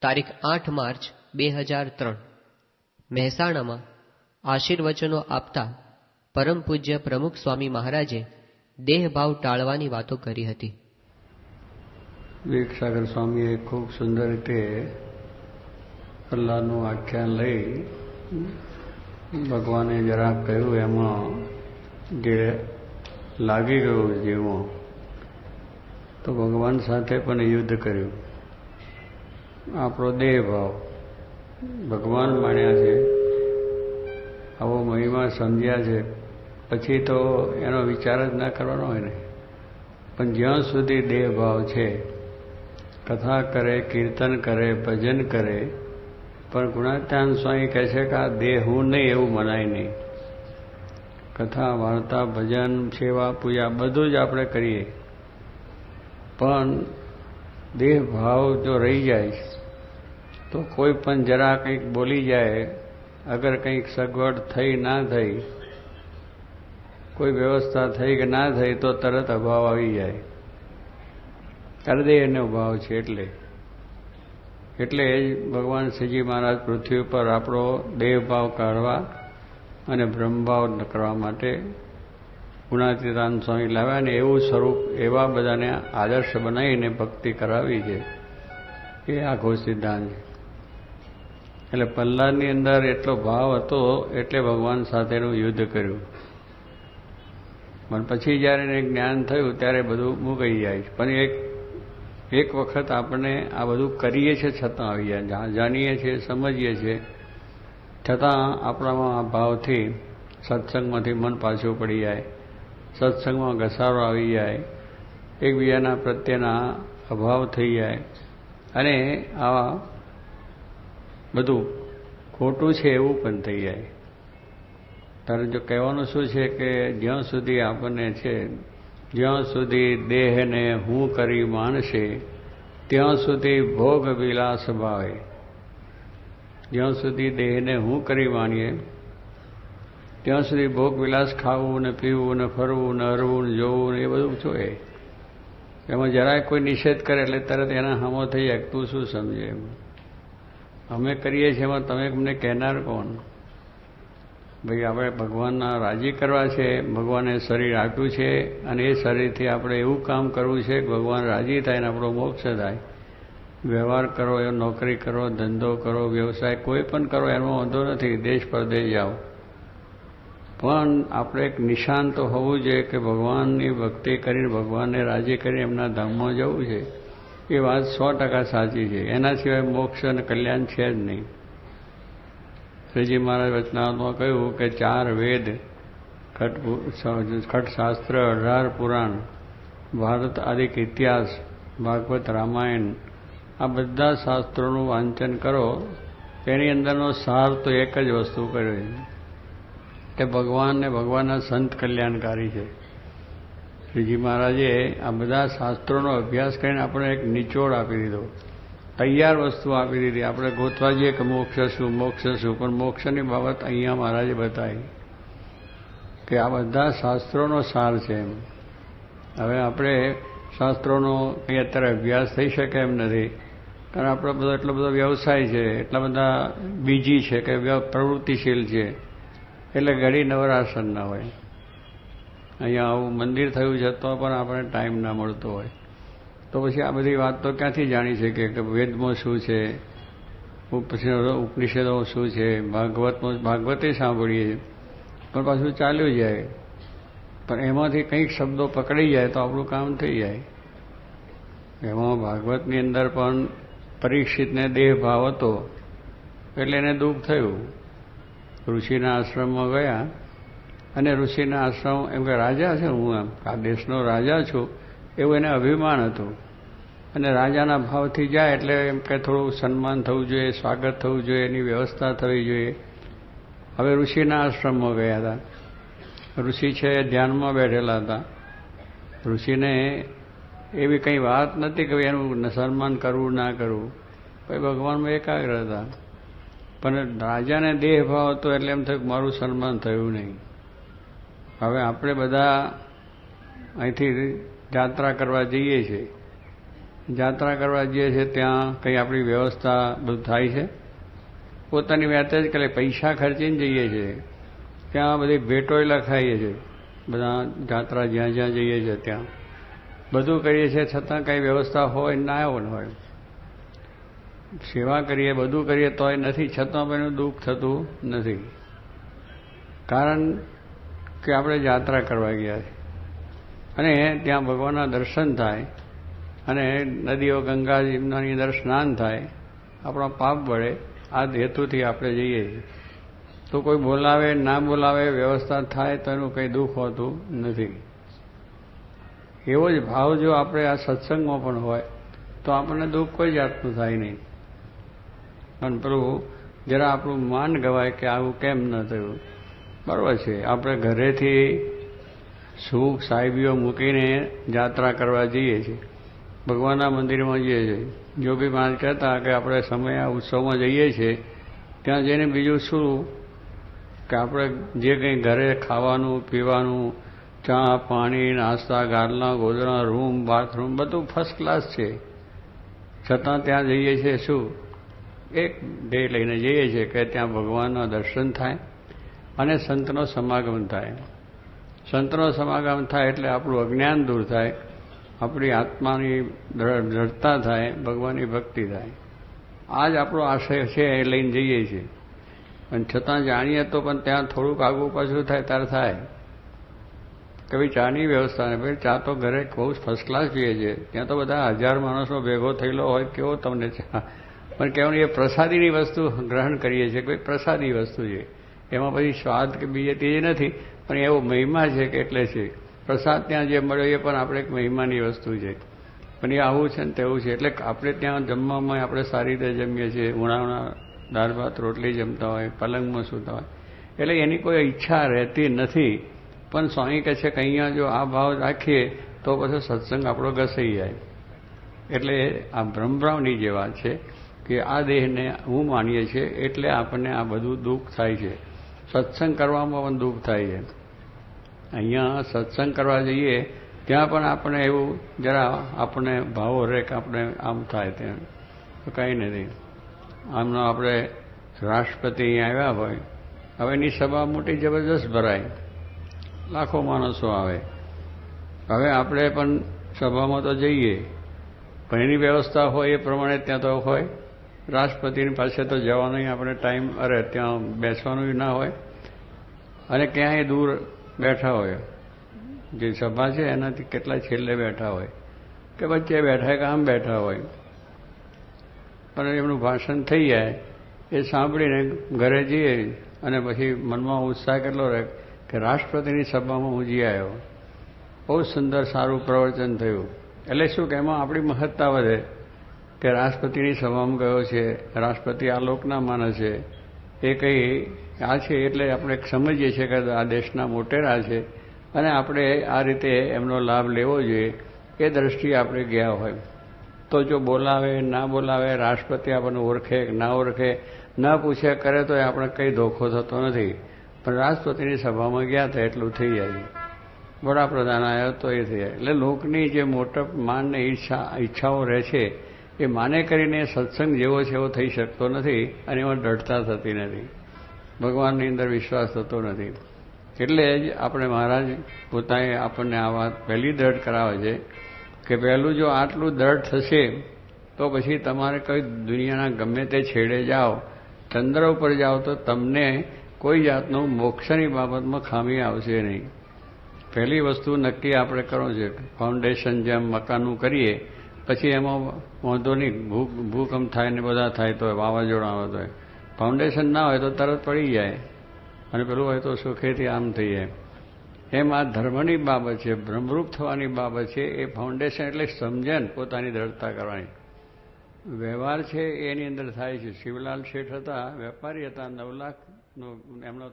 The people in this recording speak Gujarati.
તારીખ 8 માર્ચ 2003 મહેસાણામાં આશીર્વચનો આપતા પરમ પૂજ્ય પ્રમુખ સ્વામી મહારાજે દેહભાવ ટાળવાની વાતો કરી હતી. વિવેકસાગર સ્વામીએ ખૂબ સુંદર રીતે પ્રહલાદનું આખ્યાન લઈ ભગવાને જરા કહ્યું એમાં જે લાગી ગયું જીવમાં તો ભગવાન સાથે પણ યુદ્ધ કર્યું. આપણો દેહ ભાવ ભગવાન માન્યા છે, આવો મહિમા સમજ્યા છે, પછી તો એનો વિચાર જ ના કરવાનો હોય ને. પણ જ્યાં સુધી દેહ ભાવ છે, કથા કરે, કીર્તન કરે, ભજન કરે, પણ ગુણાત્યાન સ્વામી કહે છે કે આ દેહ હું નહીં એવું મનાય નહીં. કથા, વાર્તા, ભજન, સેવા, પૂજા બધું જ આપણે કરીએ, પણ દેહ ભાવ જો રહી જાય તો કોઈ પણ જરા કંઈક બોલી જાય, અગર કંઈક સગવડ થઈ ના થઈ, કોઈ વ્યવસ્થા થઈ કે ના થઈ તો તરત અભાવ આવી જાય. દેહનો ભાવ છે એટલે જ ભગવાન શ્રીજી મહારાજ પૃથ્વી ઉપર આપણો દેહ ભાવ કાઢવા અને બ્રહ્મભાવ કરવા માટે ગુણાતીતાન સ્વામી લાવ્યા ને એવું સ્વરૂપ એવા બધાને આદર્શ બનાવીને ભક્તિ કરાવી છે. એ આખો સિદ્ધાંત છે. એટલે પ્રહલાદની અંદર એટલો ભાવ હતો એટલે ભગવાન સાથેનું યુદ્ધ કર્યું. પણ પછી જ્યારે એને જ્ઞાન થયું ત્યારે બધું મૂકાઈ જાય છે. પણ એક વખત આપણે આ બધું કરીએ છીએ છતાં આવી જાય, જાણીએ છીએ, સમજીએ છીએ, છતાં આપણામાં આ ભાવથી સત્સંગમાંથી મન પાછું પડી જાય, સત્સંગમાં ઘસારો આવી જાય, એકબીજાના પ્રત્યેના અભાવ થઈ જાય અને આવા બધું ખોટું છે એવું પણ થઈ જાય. તારે જો કહેવાનું શું છે કે જ્યાં સુધી આપણને છે, જ્યાં સુધી દેહને હું કરી માનશે ત્યાં સુધી ભોગ વિલાસ ભાવે. જ્યાં સુધી દેહને હું કરી માનીએ ત્યાં સુધી ભોગ વિલાસ, ખાવું ને પીવું ને ફરવું ને હરવું ને જોવું ને એ બધું જોઈએ. એમાં જરાય કોઈ નિષેધ કરે એટલે તરત એના હામો થઈ જાય, તું શું સમજે એમ. અમે કરીએ છીએ એમાં તમે અમને કહેનાર કોણ? ભાઈ આપણે ભગવાનના રાજી કરવા છે, ભગવાને શરીર આપ્યું છે અને એ શરીરથી આપણે એવું કામ કરવું છે કે ભગવાન રાજી થાય ને આપણો મોક્ષ થાય. વ્યવહાર કરો, એ નોકરી કરો, ધંધો કરો, વ્યવસાય કોઈ પણ કરો, એનો વાંધો નથી, દેશ પરદેશ જાઓ, પણ આપણે એક નિશાન તો હોવું જોઈએ કે ભગવાનની ભક્તિ કરીને ભગવાનને રાજી કરીને એમના ધામમાં જવું છે. એ વાત 100% સાચી છે. એના સિવાય મોક્ષ અને કલ્યાણ છે જ નહીં. શ્રીજી મહારાજ વચનામૃતમાં કહ્યું કે 4 વેદ, ખટશાસ્ત્ર, 18 પુરાણ, ભારત આદિક ઇતિહાસ, ભાગવત, રામાયણ, આ બધા શાસ્ત્રોનું વાંચન કરો. તેની અંદરનો સાર તો એક જ વસ્તુ કર્યો કે ભગવાન ને ભગવાનના સંત કલ્યાણકારી છે. શ્રીજી મહારાજે આ બધા શાસ્ત્રોનો અભ્યાસ કરીને આપણે એક નિચોડ આપી દીધો, તૈયાર વસ્તુ આપી દીધી. આપણે ગોતવા જઈએ કે મોક્ષ શું, પણ મોક્ષની બાબત અહીંયા મહારાજે બતાવી કે આ બધા શાસ્ત્રોનો સાર છે એમ. હવે આપણે શાસ્ત્રોનો કંઈ અત્યારે અભ્યાસ થઈ શકે એમ નથી, કારણ આપણો બધો એટલો બધો વ્યવસાય છે, એટલા બધા બીજી છે કે પ્રવૃત્તિશીલ છે, એટલે ઘડી નવરાશન ના હોય. અહીંયા આવું મંદિર થયું છે તો પણ આપણે ટાઈમ ના મળતો હોય, તો પછી આ બધી વાત તો ક્યાંથી જાણી શકીએ કે વેદમાં શું છે, ઉપનિષદો શું છે, ભાગવતે સાંભળીએ પણ પાછું ચાલ્યું જાય. પણ એમાંથી કંઈક શબ્દો પકડી જાય તો આપણું કામ થઈ જાય. એમાં ભાગવતની અંદર પણ પરીક્ષિતને દેહ ભાવ હતો એટલે એને દુઃખ થયું. ઋષિના આશ્રમમાં ગયા અને ઋષિના આશ્રમ એમ કે રાજા છે, હું એમ આ દેશનો રાજા છું એવું એને અભિમાન હતું. અને રાજાના ભાવથી જાય એટલે એમ કે થોડું સન્માન થવું જોઈએ, સ્વાગત થવું જોઈએ, એની વ્યવસ્થા થવી જોઈએ. હવે ઋષિના આશ્રમમાં ગયા હતા. ઋષિ છે એ ધ્યાનમાં બેઠેલા હતા. ઋષિને એવી કંઈ વાત નથી કે એનું સન્માન કરવું ના કરવું, ભાઈ ભગવાનમાં એકાગ્ર હતા. પણ રાજાને દેહ ભાવ હતો એટલે એમ થયું કે મારું સન્માન થયું નહીં. હવે આપણે બધા અહીંથી યાત્રા કરવા જઈએ છીએ જાત્રા કરવા જઈએ છીએ ત્યાં કંઈ આપણી વ્યવસ્થા બધું થાય છે? પોતાની વાત જ કરે, પૈસા ખર્ચીને જઈએ છીએ, ત્યાં બધી ભેટોય લખાઈએ છીએ, બધા જાત્રા જ્યાં જ્યાં જઈએ છીએ ત્યાં બધું કરીએ છીએ, છતાં કંઈ વ્યવસ્થા હોય ના હોય. સેવા કરીએ, બધું કરીએ તોય નથી, છતાં પણ એનું દુઃખ થતું નથી. કારણ કે આપણે યાત્રા કરવા ગયા છે અને ત્યાં ભગવાનના દર્શન થાય અને નદીઓ ગંગાજીની અંદર સ્નાન થાય, આપણા પાપ બળે, આ હેતુથી આપણે જઈએ છીએ. તો કોઈ બોલાવે ના બોલાવે, વ્યવસ્થા થાય તો એનું કંઈ દુઃખ હોતું નથી. એવો જ ભાવ જો આપણે આ સત્સંગમાં પણ હોય તો આપણને દુઃખ કોઈ જાતનું થાય નહીં. પણ પેલું જરા આપણું માન ગવાય કે આવું કેમ ન થયું. બરાબર છે, આપણે ઘરેથી સુખ સાહેબીઓ મૂકીને યાત્રા કરવા જઈએ છીએ, ભગવાનના મંદિરમાં જઈએ છીએ. જોગી મહારાજ કહેતા કે આપણે સમય ઉત્સવમાં જઈએ છીએ, ત્યાં જઈને બીજું શું કે આપણે જે કંઈ ઘરે ખાવાનું પીવાનું, ચા પાણી નાસ્તા ગાદલા ગોદડા રૂમ બાથરૂમ બધું ફર્સ્ટ ક્લાસ છે, છતાં ત્યાં જઈએ છીએ શું? એક ધ્યેય લઈને જઈએ છીએ કે ત્યાં ભગવાનના દર્શન થાય અને સંતનો સમાગમ થાય. સંતનો સમાગમ થાય એટલે આપણું અજ્ઞાન દૂર થાય, આપણી આત્માની દ્રઢતા થાય, ભગવાનની ભક્તિ થાય. આ જ આપણો આશય છે, એ લઈને જઈએ છીએ. અને છતાં જાણીએ તો પણ ત્યાં થોડુંક આગું પાછું થાય ત્યારે થાય કે ભાઈ ચાની વ્યવસ્થા ને, ભાઈ ચા તો ઘરે બહુ ફર્સ્ટ ક્લાસ પીએ છે, ત્યાં તો બધા 1000 માણસનો ભેગો થયેલો હોય, કેવો તમને ચા. પણ કહેવાનું એ પ્રસાદીની વસ્તુ ગ્રહણ કરીએ છીએ, કોઈ પ્રસાદી વસ્તુ છે, એમાં પછી સ્વાદ કે બીજે તે નથી, પણ એવો મહિમા છે કે એટલે છે. પ્રસાદ ત્યાં જે મળ્યો એ પણ આપણે એક મહિમાની વસ્તુ છે, પણ એ આવું છે ને તેવું છે. એટલે આપણે ત્યાં જમવામાં આપણે સારી રીતે જમીએ છીએ, ઉણાવણા દાળ ભાત રોટલી જમતા હોય, પલંગમાં સૂતા હોય, એટલે એની કોઈ ઈચ્છા રહેતી નથી. પણ સ્વામી કહે છે કે અહીંયા જો આ ભાવ રાખીએ તો પછી સત્સંગ આપણો ઘસાઈ જાય. એટલે આ બ્રહ્મભાવની જે વાત છે કે આ દેહને હું માનીએ છીએ એટલે આપણને આ બધું દુઃખ થાય છે. સત્સંગ કરવામાં પણ દુઃખ થાય છે. અહીંયા સત્સંગ કરવા જઈએ ત્યાં પણ આપણે એવું જરા આપણે ભાવો રહે કે આપણે આમ થાય ત્યાં તો કંઈ નથી. આમનો આપણે રાષ્ટ્રપતિ અહીંયા આવ્યા હોય, હવે એની સભા મોટી જબરદસ્ત ભરાય, લાખો માણસો આવે. હવે આપણે પણ સભામાં તો જઈએ, પણ એની વ્યવસ્થા હોય એ પ્રમાણે ત્યાં તો હોય. રાષ્ટ્રપતિની પાસે તો જવાનો આપણે ટાઈમ અરે ત્યાં બેસવાનું ના હોય, અને ક્યાંય દૂર બેઠા હોય, જે સભા છે એનાથી કેટલા છેલ્લે બેઠા હોય કે વચ્ચે બેઠા કે આમ બેઠા હોય, પણ એમનું ભાષણ થઈ જાય એ સાંભળીને ઘરે જઈએ અને પછી મનમાં ઉત્સાહ કેટલો રહે કે રાષ્ટ્રપતિની સભામાં હું જઈ આવ્યો, બહુ સુંદર સારું પ્રવચન થયું. એટલે શું કે એમાં આપણી મહત્તા વધે કે રાષ્ટ્રપતિની સભામાં ગયો છે, રાષ્ટ્રપતિ આ લોકના માણસ છે, એ કંઈ આ છે એટલે આપણે સમજીએ છીએ કે આ દેશના મોટેરા છે અને આપણે આ રીતે એમનો લાભ લેવો જોઈએ. એ દ્રષ્ટિએ આપણે ગયા હોય તો જો બોલાવે ના બોલાવે, રાષ્ટ્રપતિ આપણને ઓળખે કે ના ઓળખે, ના પૂછે કરે તો આપણે કંઈ ધોખો થતો નથી. પણ રાષ્ટ્રપતિની સભામાં ગયા હતા એટલું થઈ જાય, વડાપ્રધાન આવ્યો તો એ થઈ જાય. એટલે લોકની જે મોટા માનને ઈચ્છાઓ રહે છે એ માને કરીને સત્સંગ જેવો છે એવો થઈ શકતો નથી અને એમાં દ્રઢતા થતી નથી, ભગવાનની અંદર વિશ્વાસ થતો નથી. એટલે જ આપણે મહારાજ પોતાએ આપણને આ વાત પહેલી દ્રઢ કરાવે છે કે પહેલું જો આટલું દ્રઢ થશે તો પછી તમારે કોઈ દુનિયાના ગમે તે છેડે જાઓ, ચંદ્ર ઉપર જાઓ તો તમને કોઈ જાતનું મોક્ષની બાબતમાં ખામી આવશે નહીં. પહેલી વસ્તુ નક્કી આપણે કરવું છે. ફાઉન્ડેશન જેમ મકાનનું કરીએ પછી એમાં વાંધો નહીં, ભૂકંપ થાય ને બધા થાય તો વાવાઝોડા આવે તો ફાઉન્ડેશન ના હોય તો તરત પડી જાય અને પેલું હોય તો સુખેથી આમ થઈ જાય. એમ આ ધર્મની બાબત છે, બ્રહ્મરૂપ થવાની બાબત છે. એ ફાઉન્ડેશન એટલે સમજણ, પોતાની દ્રઢતા કરવાની. વ્યવહાર છે એની અંદર થાય છે. શિવલાલ શેઠ હતા, વેપારી હતા, 9 લાખનો એમનો